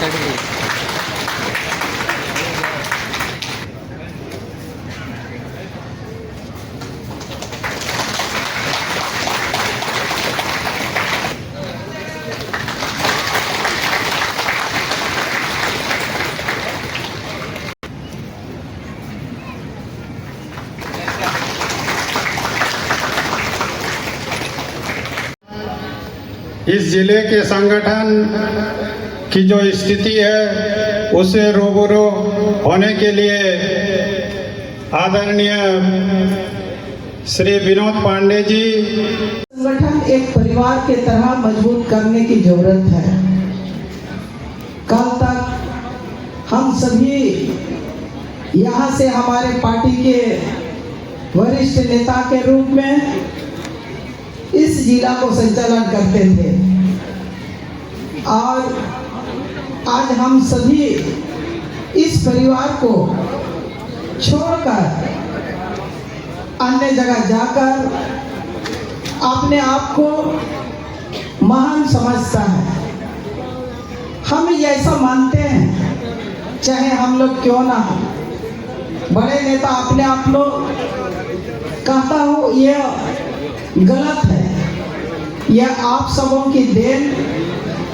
इस जिले के संगठन की जो स्थिति है उससे रूबरू होने के लिए आदरणीय श्री विनोद पांडे जी। संगठन एक परिवार के तरह मजबूत करने की जरूरत है। कल तक हम सभी यहाँ से हमारे पार्टी के वरिष्ठ नेता के रूप में इस जिला को संचालन करते थे और आज हम सभी इस परिवार को छोड़कर अन्य जगह जाकर अपने आप को महान समझता है। हम ऐसा मानते हैं, चाहे हम लोग क्यों ना हो, बड़े नेता अपने आप लोग कहता हो यह गलत है। यह आप सबों की देन,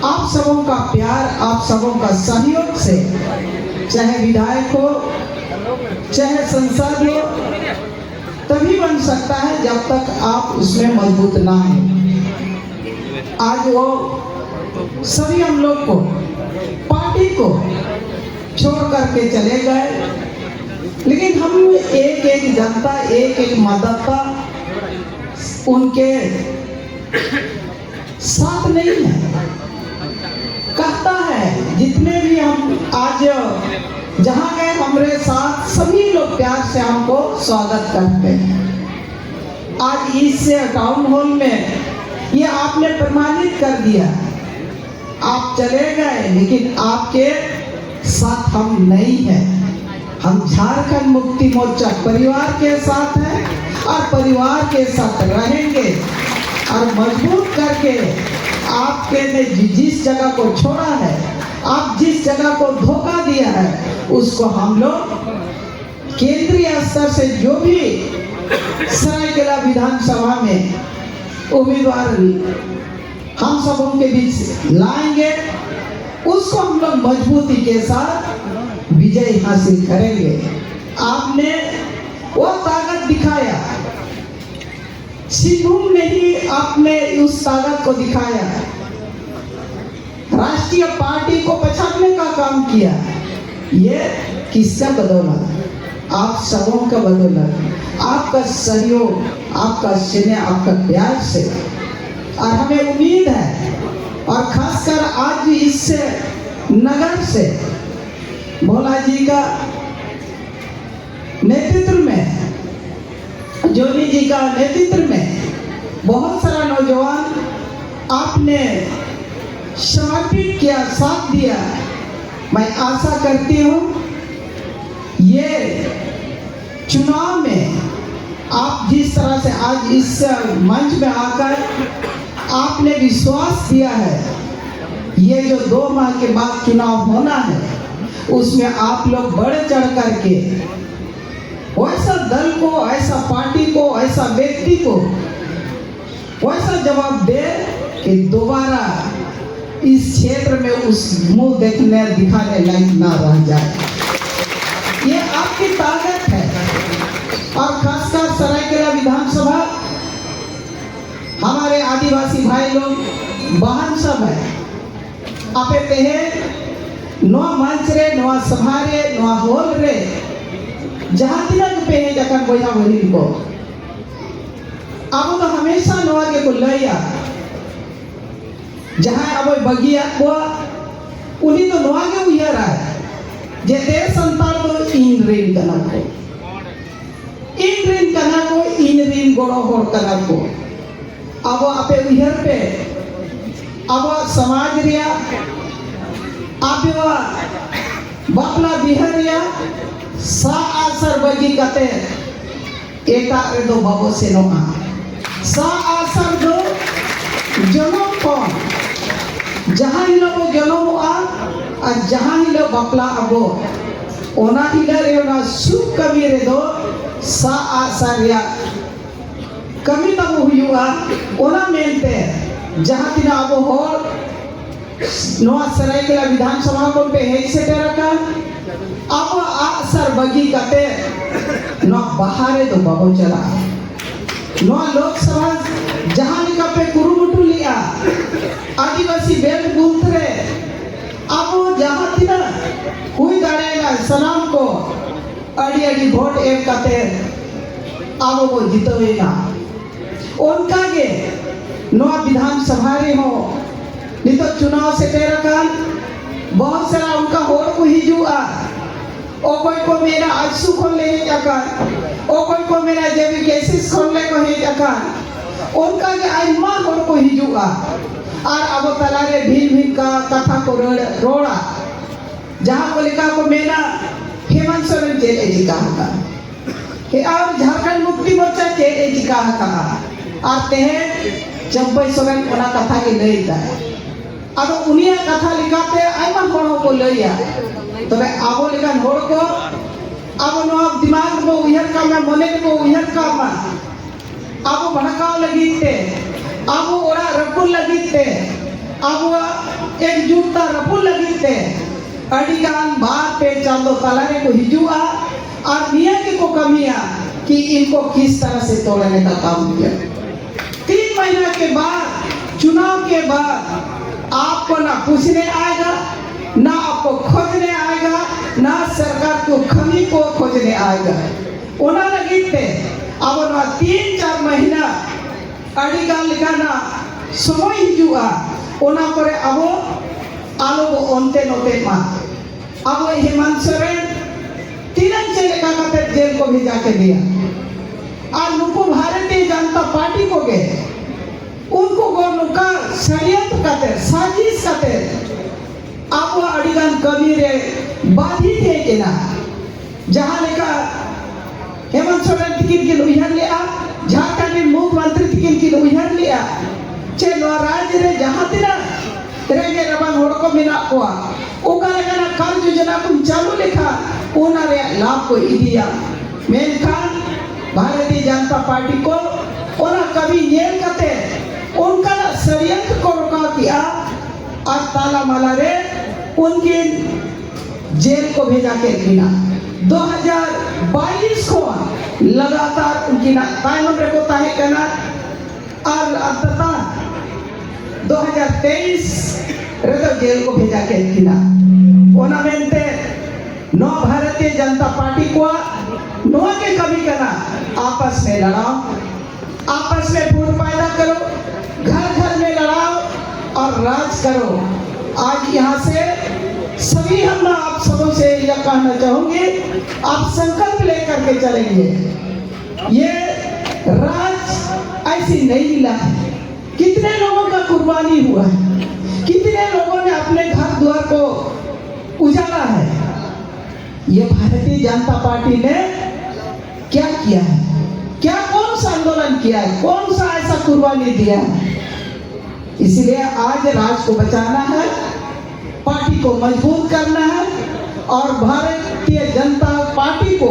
आप सबों का प्यार, आप सबों का सहयोग से चाहे विधायक हो चाहे सांसद हो तभी बन सकता है जब तक आप उसमें मजबूत ना हो। आज वो सभी हम लोग को पार्टी को छोड़ करके चले गए, लेकिन हम एक एक जनता, एक एक मतदाता उनके साथ नहीं है। कहता है जितने भी हम आज जहाँ गए हमारे साथ सभी लोग प्यार से हमको स्वागत करते हैं। आज इस टाउन हॉल में ये आपने प्रमाणित कर दिया। आप चले गए लेकिन आपके साथ हम नहीं हैं। हम झारखंड मुक्ति मोर्चा परिवार के साथ हैं और परिवार के साथ रहेंगे और मजबूत करके आपके ने जिस जगह को छोड़ा है, आप जिस जगह को धोखा दिया है, उसको हम लोग केंद्रीय स्तर से जो भी सरायकेला विधानसभा में उम्मीदवार हम सबों के बीच लाएंगे, उसको हम लोग मजबूती के साथ विजय हासिल करेंगे। आपने वो ताकत दिखाया, सिंहभूम में ही आपने उस ताकत को दिखाया, राष्ट्रीय पार्टी को पछाड़ने का काम किया। ये किसका बदौलत? आप सबों का बदौलत, आपका सहयोग, आपका स्नेह, आपका प्यार से। और हमें उम्मीद है और खासकर आज इस नगर से भोला जी का नेतृत्व में, जोनी जी का नेतृत्व में बहुत सारा नौजवान आपने समर्पित किया, साथ दिया। मैं आशा करती हूँ ये चुनाव में आप जिस तरह से आज इस मंच में आकर आपने विश्वास दिया है, ये जो 2 माह के बाद चुनाव होना है उसमें आप लोग बढ़ चढ़ करके वैसा दल को, ऐसा पार्टी को, ऐसा व्यक्ति को वैसा जवाब दे कि दोबारा इस क्षेत्र में उस मुंह देखने दिखाने लायक ना रह जाए। ये आपकी ताकत है। और खासकर सरायकेला विधानसभा हमारे आदिवासी भाई लोग बहन सब है, आपे पेहे नोआ मंच रे, नोआ सभा रे, नोआ हॉल रे जहाँ तिनक पेहे जखन बोया बहिन को अब तो हमेशा नोआ के को लैया जहाँ अब बगिया को उन्हीं तो नोआ के उयर है जे देश संतान तो इन ऋण कना को, इन ऋण कना को, इन ऋण गोड़ो होड़ कना को। अब आपे उयर पे अब समाज रिया आप बापला बिहार रिया सा आसर बगी कते एटा दो बाबो से नो आ सा आसर दो जनम कौन जहाँ इन लोगों जनम आ और जहाँ ही लो बपला अबो ओना हिला रे ओना सुख कमी रे दो सा आसारिया कमी तब हुआ ओना मेनते जहाँ तिना अबो हो नोआ सरायकेला विधानसभा को पे हेज से टेरका अब आसर बगी कते नोआ बाहरे दो बाबो चला नोआ लोकसभा जहाँ निका पे कुरुमुटु लिया आदिवासी बेल्ट बुंतरे अब जहाँ तिना हुई दाड़ेगा सलाम को अड़ी अड़ी वोट एक कते अब वो जितोएगा उनका के नोआ विधानसभा रे हो नहीं तो चुनाव से टेरकान बहुत सारा उनका होड़ को हिजुआ ओ कोई को मेरा आजसू खोल ले जाकर ओ कोई को मेरा जेबी केसिस खोल ले को ही जाकर उनका के आइमा होड़ को हिजुआ और अब तलारे भील भील का कथा को रोड़ा जहाँ को लिखा को मेरा हेमंत सोरेन जेल जी कहा था कि और झारखंड मुक्ति मोर्चा जेल जी कहा था आते हैं चंपई सोरेन उना कथा के नहीं था अब उन्हीं कथा लिखाते आइमा होड़ों को लिया तो मैं आबो लिखान होड़ को अब नो दिमाग में उहर का मैं मने को उहर का मैं अब भड़काव लगी थे अब ओरा रपुल लगी थे अब एक जूता रपुल लगी थे अड़ीगान बात पे चांदो तलारे को हिजुआ और निया की को कमियां कि इनको किस तरह से तोड़ने का काम किया 3 महीना के बाद चुनाव के बाद आपको ना पूछने आएगा ना आपको खोजने आएगा ना सरकार को खमी को खोजने आएगा ओना लगी थे अब ना 3-4 महीना अड़ीगान लिखाना समय हिजुआ ओना करे अब आलो वो ओंते नोते मा अब हेमंत सोरेन तीन चले का जेल को भी जाके दिया और नुकु भारतीय जनता पार्टी को गए उनको गोनुका षड्यंत्र करते साजिश करते अब अड़ीगान कमी रे बाधित है कि ना जहाँ लेका हेमंत सोरेन टिकट की उहर लिया झारखंड के मुख्यमंत्री टिकट की उहर लिया चलो राज्य रे जहाँ तिना रेगे रबान होड़ को मिला हुआ ओका लेकर कार्य योजना को चालू लिखा ओना रे लाभ को इदिया मेनखान भारतीय जनता पार्टी को ओना कभी येल करते उनका षड्यंत्र को रोका किया और ताला माला रे उनके जेल को भेजा के बिना 2022 को लगातार उनकी ना टाइम रे को ताहे करना और अंततः 2023 रे तो जेल को भेजा के बिना ओना मेंते नौ भारतीय जनता पार्टी को नौ के कभी करना आपस में लड़ाओ आपस में फूट पैदा करो घर घर में लड़ाओ और राज करो आज यहाँ से सभी हम आप सबों से यह कहना चाहूंगे आप संकल्प लेकर के चलेंगे ये राज ऐसी नहीं मिला है कितने लोगों का कुर्बानी हुआ है कितने लोगों ने अपने घर द्वार को उजाड़ा है ये भारतीय जनता पार्टी ने क्या किया है क्या कौन सा आंदोलन किया है कौन सा ऐसा कुर्बानी दिया है इसलिए आज राज को बचाना है पार्टी को मजबूत करना है और भारतीय जनता पार्टी को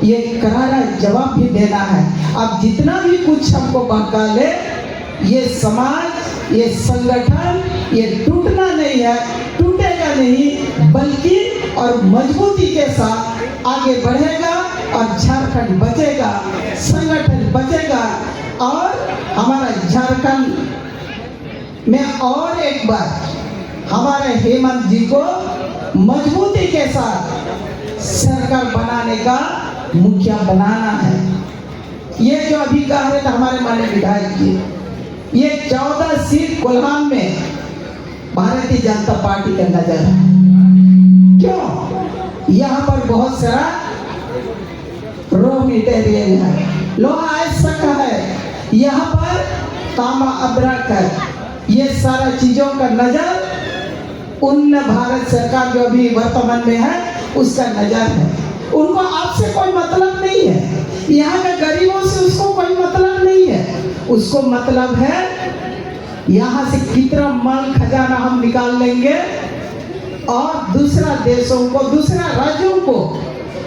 ये करारा जवाब भी देना है अब जितना भी कुछ हमको बहका ले ये समाज ये संगठन ये टूटना नहीं है टूटेगा नहीं बल्कि और मजबूती के साथ आगे बढ़ेगा और झारखंड बचेगा संगठन बचेगा और हमारा झारखंड में और एक बार हमारे हेमंत जी को मजबूती के साथ सरकार बनाने का मुखिया बनाना है ये जो अभी कह रहे थे हमारे माननीय विधायक जी ये 14 सीट कोल्हान में भारतीय जनता पार्टी का नजर है क्यों यहाँ पर बहुत सारा रॉ मटेरियल है लोहा ऐसा है यहाँ पर तांबा अदरक है ये सारा चीजों का नजर उन भारत सरकार जो अभी वर्तमान में है उसका नजर है उनको आपसे कोई मतलब नहीं है यहाँ के गरीबों से उसको कोई मतलब नहीं है उसको मतलब है यहाँ से कितना माल खजाना हम निकाल लेंगे और दूसरा देशों को, दूसरा राज्यों को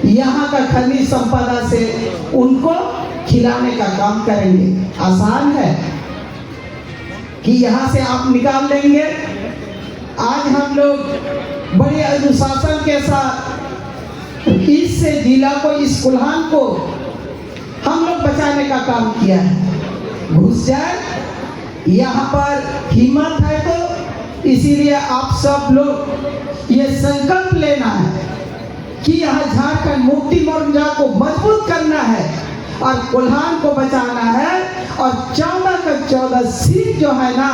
यहाँ का खनिज संपदा से उनको खिलाने का काम करेंगे। आसान है कि यहाँ से आप निकाल लेंगे। आज हम लोग बड़े अनुशासन के साथ इस जिला को, इस कुल्हान को हम लोग बचाने का काम किया है। घुस जाए यहाँ पर हिम्मत है तो इसीलिए आप सब लोग ये संकल्प लेना है कि यहाँ झारखंड मुक्ति मोर्चा को मजबूत करना है और कुल्हान को बचाना है और 14 का 14 सीट जो है ना,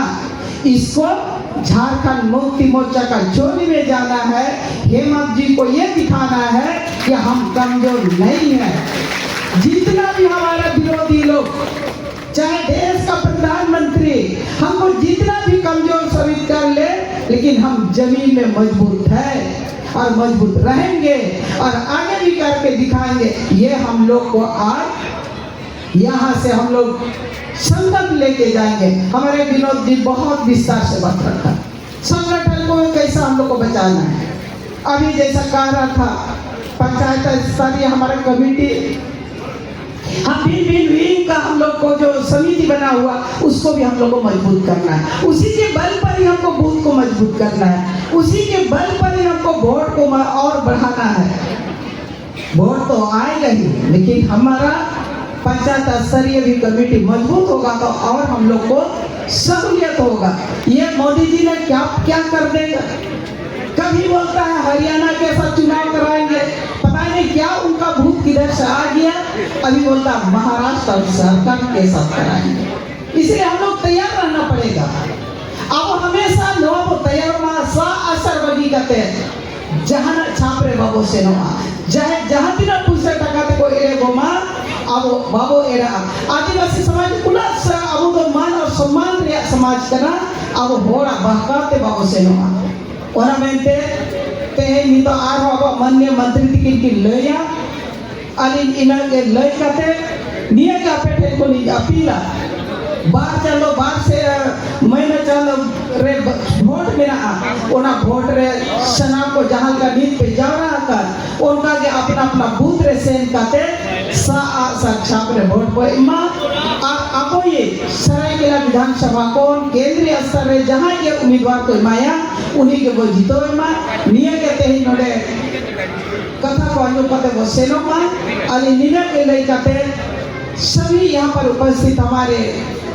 इसको झारखंड मुक्ति मोर्चा का झोली में जाना है। हेमंत जी को ये दिखाना है कि हम कमजोर नहीं है। जितना भी हमारा विरोधी लोग, चाहे देश का प्रधानमंत्री हमको जितना भी कमजोर साबित कर ले, लेकिन हम जमीन में मजबूत है और मजबूत रहेंगे और आगे भी करके दिखाएंगे। ये हम लोग को आज यहाँ से हम लोग संकल्प लेके जाएंगे। हमारे विनोद जी बहुत विस्तार से बात रखा, संगठन को कैसा हम लोग को बचाना है। अभी जैसा कह रहा था, पंचायत स्तरीय हमारा कमेटी, हम भी का हम लोग को जो समिति बना हुआ उसको भी हम लोग को मजबूत करना है। उसी के बल पर ही हमको बूथ को मजबूत करना है, उसी के बल पर ही हमको वोट को और बढ़ाना है। वोट तो आएगा ही, लेकिन हमारा पंचायत स्तरीय भी कमेटी मजबूत होगा तो और हम लोग को सहूलियत होगा। ये मोदी जी ने क्या कर देगा। कभी बोलता है हरियाणा के साथ चुनाव कराएंगे, पता नहीं क्या उनका भूत किधर से आ गया। अभी बोलता महाराष्ट्र और झारखंड के साथ कराएंगे। इसलिए हम लोग तैयार रहना पड़ेगा। अब हमेशा नवा तैयार सा असर बगी करते हैं। जहाँ छापरे बाबू से नवा जहाँ तीन पूछे टकाते को एरे गोमा अब बाबू एरा आदिवासी समाज कुला अब तो मान और सम्मान रे समाज करना अब होड़ा बहकाते बाबू से नवा और मेंते ते नितो आर बाबा माननीय मंत्री तिकिन की लया अलिन इना के लय करते निया का पेटे को नहीं अपीला बार चलो बार से महीना चलो रे वोट मेरा ओना वोट रे सना को जहां का नीत पे जावरा कर उनका के अपना अपना बूथ रे सेन करते सा छाप रे वोट को इमा आपो ये सरायकेला विधानसभा को केंद्रीय स्तर रे जहां के उम्मीदवार को माया उन्हीं के वो जीतो इमा निया के ते ही नोडे कथा को अन्य पते वो सेनो मा अली निया के ले करते सभी यहाँ पर उपस्थित हमारे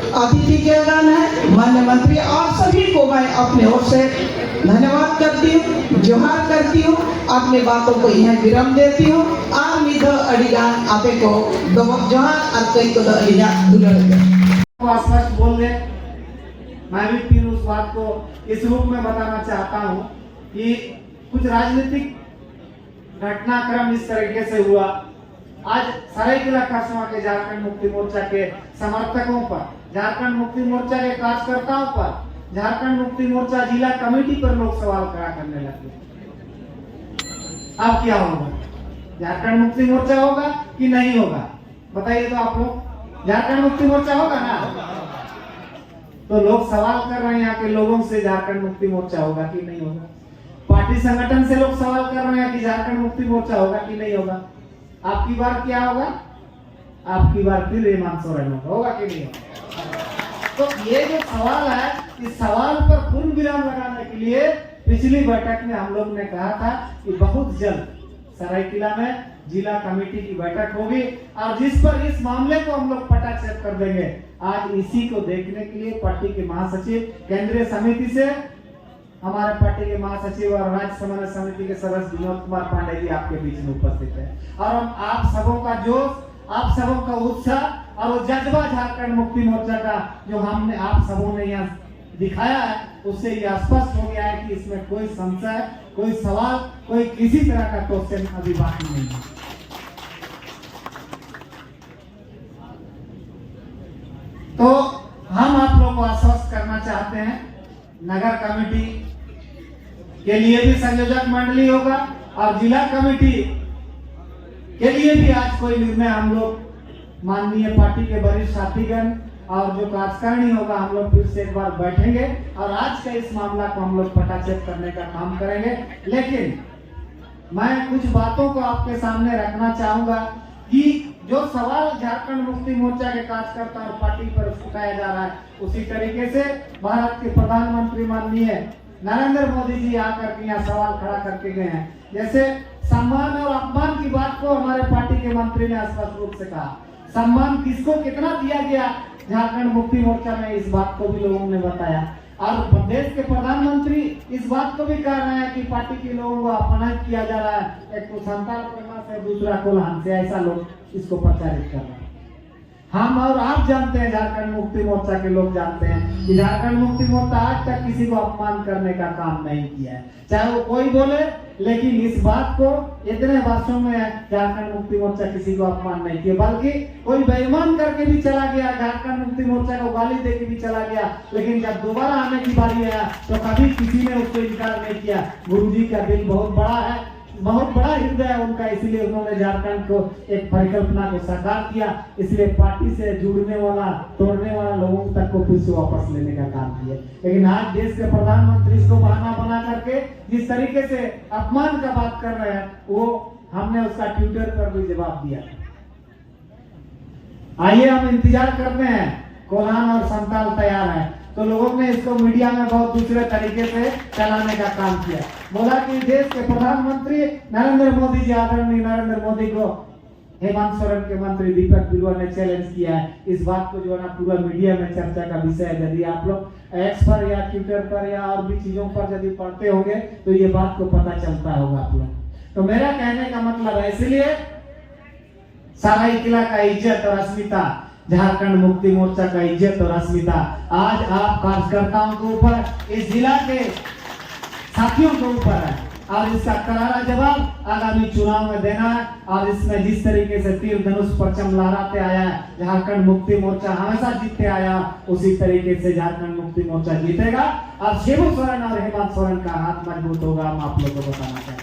अतिथि के गान है, माननीय मंत्री और सभी को मैं अपने ओर से धन्यवाद करती हूँ, जोहार करती हूँ, अपनी बातों को यहाँ विराम देती हूँ। आर निधो अड़िगान आपे को दोबक जोहार और कई को अड़िगा दुलड़ के स्पष्ट बोल दे। मैं भी फिर उस बात को इस रूप में बताना चाहता हूँ कि कुछ राजनीतिक घटनाक्रम इस तरीके से हुआ। आज सरायकेला खरसावां के झारखंड मुक्ति मोर्चा के समर्थकों पर, झारखंड मुक्ति मोर्चा के कार्यकर्ताओं पर, झारखंड मुक्ति मोर्चा जिला कमेटी पर लोग सवाल खड़ा करने लगे। अब क्या होगा? झारखंड मुक्ति मोर्चा होगा कि नहीं होगा? बताइए तो आप लोग। झारखंड मुक्ति मोर्चा होगा ना? तो लोग सवाल कर रहे हैं यहाँ के लोगों से, झारखंड मुक्ति मोर्चा होगा कि नहीं होगा। पार्टी संगठन से लोग सवाल कर रहे हैं कि झारखंड मुक्ति मोर्चा होगा कि नहीं होगा। आपकी बार क्या होगा? आपकी बार फिर हेमंत सोरेन होगा कि नहीं होगा? तो ये जो सवाल है, इस सवाल पर पूर्ण विराम लगाने के लिए पिछली बैठक में हम लोग ने कहा था कि बहुत जल्द सरायकेला में जिला कमेटी की बैठक होगी और जिस पर इस मामले को हम लोग पटाक्षेप कर देंगे। आज इसी को देखने के लिए पार्टी के महासचिव, केंद्रीय समिति से हमारे पार्टी के महासचिव और राज्य समन्वय समिति के सदस्य विनोद कुमार पांडे जी आपके बीच में उपस्थित है और हम आप सबों का जोश, आप सबों का उत्साह और जज्बा झारखंड मुक्ति मोर्चा का जो हमने आप सबों ने यहाँ दिखाया है, उससे यह स्पष्ट हो गया है कि इसमें कोई संशय, कोई सवाल, कोई किसी तरह का क्वेश्चन अभी बाकी नहीं है। तो हम आप लोग को आश्वस्त करना चाहते हैं, नगर कमेटी के लिए भी संयोजक मंडली होगा और जिला कमेटी के लिए भी आज कोई निर्णय हम लोग माननीय पार्टी के वरिष्ठ साथीगण और जो कार्यकारिणी होगा हम लोग फिर से एक बार बैठेंगे और आज का इस मामला को हम लोग पटाक्षेप करने का काम करेंगे। लेकिन मैं कुछ बातों को आपके सामने रखना चाहूंगा कि जो सवाल झारखंड मुक्ति मोर्चा के कार्यकर्ता और पार्टी पर उठाया जा रहा है, उसी तरीके से भारत के प्रधानमंत्री माननीय नरेंद्र मोदी जी आकर के यहाँ सवाल खड़ा करके गए हैं। जैसे सम्मान और अपमान की बात को हमारे पार्टी के मंत्री ने स्पष्ट रूप से कहा। सम्मान किसको कितना दिया गया झारखंड मुक्ति मोर्चा में, इस बात को भी लोगों ने बताया। और प्रदेश के प्रधानमंत्री इस बात को भी कह रहे हैं कि पार्टी के लोगों को अपमानित किया जा रहा है, एक तो संताल प्रेमा से, दूसरा कोल्हान से, ऐसा लोग इसको प्रचारित कर रहे हैं। हम और आप जानते हैं, झारखंड मुक्ति मोर्चा के लोग जानते हैं कि झारखंड मुक्ति मोर्चा आज तक किसी को अपमान करने का काम नहीं किया है, चाहे वो कोई बोले। लेकिन इस बात को इतने वर्षों में झारखंड मुक्ति मोर्चा किसी को अपमान नहीं किया, बल्कि कोई बेईमान करके भी चला गया, झारखंड मुक्ति मोर्चा को गाली दे के भी चला गया। लेकिन जब दोबारा आने की बारी आया तो कभी किसी ने उसको इनकार नहीं किया। गुरुजी का दिल बहुत बड़ा है, बहुत बड़ा हृदय है उनका, इसलिए उन्होंने झारखंड को एक परिकल्पना को साकार किया। इसलिए पार्टी से जुड़ने वाला, तोड़ने वाला लोगों तक को फिर से वापस लेने का काम किया। लेकिन आज देश के प्रधानमंत्री इसको बहाना बना करके जिस तरीके से अपमान का बात कर रहे हैं, वो हमने उसका ट्विटर पर भी जवाब दिया। आइए हम इंतजार करते हैं, कोल्हान और संताल तैयार है। तो लोगों ने इसको मीडिया में बहुत दूसरे तरीके से चलाने का काम किया। बोला कि देश के प्रधानमंत्री नरेंद्र मोदी जी, आदरणीय नरेंद्र मोदी को हेमंत सोरेन के मंत्री दीपक बिरुआ ने चैलेंज किया है। इस बात को जो है ना पूरा मीडिया में चर्चा का विषय है। यदि आप लोग एक्स पर या ट्विटर पर या और भी चीजों पर यदि पढ़ते होंगे तो ये बात को पता चलता होगा आप लोग। तो मेरा कहने का मतलब है, इसलिए सरायकेला का इज्जत और अस्मिता, झारखंड मुक्ति मोर्चा का इज्जत और अस्मिता आज आप कार्यकर्ताओं के ऊपर, इस जिला के साथियों के ऊपर है और इसका करारा जवाब आगामी चुनाव में देना है। और इसमें जिस तरीके से तीर धनुष परचम लहराते आया है झारखंड मुक्ति मोर्चा, हमेशा जीतते आया, उसी तरीके से झारखंड मुक्ति मोर्चा जीतेगा और शिबू सोरेन और हेमंत सोरेन का हाथ मजबूत होगा। हम आप लोगों को बताना चाहते हैं।